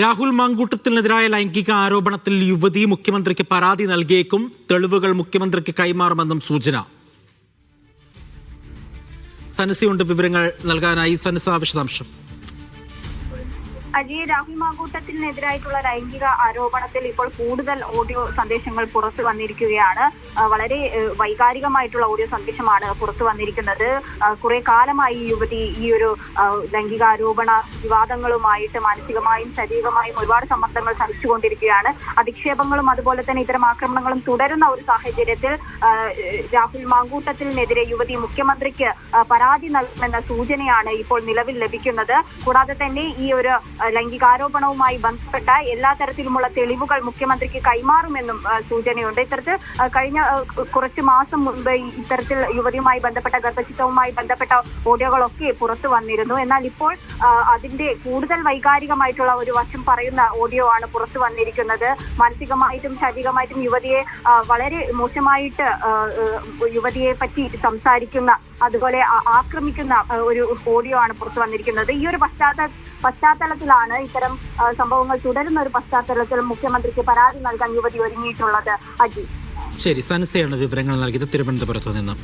രാഹുൽ മാങ്കൂട്ടത്തിനെതിരായ ലൈംഗിക ആരോപണത്തിൽ യുവതി മുഖ്യമന്ത്രിക്ക് പരാതി നൽകിയേക്കും. തെളിവുകൾ മുഖ്യമന്ത്രിക്ക് കൈമാറുമെന്നും സൂചന. സനസിയുണ്ട് വിവരങ്ങൾ നൽകാനായി. സനസ, വിശദാംശം. അജയ്, രാഹുൽ മാങ്കൂട്ടത്തിനെതിരായിട്ടുള്ള ലൈംഗിക ആരോപണത്തിൽ ഇപ്പോൾ കൂടുതൽ ഓഡിയോ സന്ദേശങ്ങൾ പുറത്തു വന്നിരിക്കുകയാണ്. വളരെ വൈകാരികമായിട്ടുള്ള ഓഡിയോ സന്ദേശമാണ് പുറത്തു വന്നിരിക്കുന്നത്. കുറെ കാലമായി ഈ യുവതി ഈ ഒരു ലൈംഗികാരോപണ വിവാദങ്ങളുമായിട്ട് മാനസികമായും ശാരീരികമായും ഒരുപാട് സമ്മർദ്ദങ്ങൾ സഹിച്ചുകൊണ്ടിരിക്കുകയാണ്. അധിക്ഷേപങ്ങളും അതുപോലെ തന്നെ ഇത്തരം ആക്രമണങ്ങളും തുടരുന്ന ഒരു സാഹചര്യത്തിൽ രാഹുൽ മാങ്കൂട്ടത്തിനെതിരെ യുവതി മുഖ്യമന്ത്രിക്ക് പരാതി നൽകുമെന്ന സൂചനയാണ് ഇപ്പോൾ നിലവിൽ ലഭിക്കുന്നത്. കൂടാതെ തന്നെ ഈ ഒരു ലൈംഗികാരോപണവുമായി ബന്ധപ്പെട്ട എല്ലാ തരത്തിലുമുള്ള തെളിവുകൾ മുഖ്യമന്ത്രിക്ക് കൈമാറുമെന്നും സൂചനയുണ്ട്. ഇത്തരത്തിൽ കഴിഞ്ഞ കുറച്ച് മാസം മുൻപ് ഇത്തരത്തിൽ യുവതിയുമായി ബന്ധപ്പെട്ട ഗർഭചിത്രവുമായി ബന്ധപ്പെട്ട ഓഡിയോകളൊക്കെ പുറത്തു വന്നിരുന്നു. എന്നാൽ ഇപ്പോൾ അതിന്റെ കൂടുതൽ വൈകാരികമായിട്ടുള്ള ഒരു വശം പറയുന്ന ഓഡിയോ ആണ് പുറത്തു വന്നിരിക്കുന്നത്. മാനസികമായിട്ടും ശാരീരികമായിട്ടും യുവതിയെ വളരെ മോശമായിട്ട് യുവതിയെ പറ്റി സംസാരിക്കുന്ന, അതുപോലെ ആക്രമിക്കുന്ന ഒരു ഓഡിയോ ആണ് പുറത്തു വന്നിരിക്കുന്നത്. ഈ ഒരു പശ്ചാത്തലത്തിലാണ് ഇത്തരം സംഭവങ്ങൾ തുടരുന്ന ഒരു പശ്ചാത്തലത്തിൽ മുഖ്യമന്ത്രിക്ക് പരാതി നൽകാൻ യുവതി ഒരുങ്ങിയിട്ടുള്ളത്. അജി, ശരി, സനസയാണ് വിവരങ്ങൾ നൽകിയത് തിരുവനന്തപുരത്ത് നിന്ന്.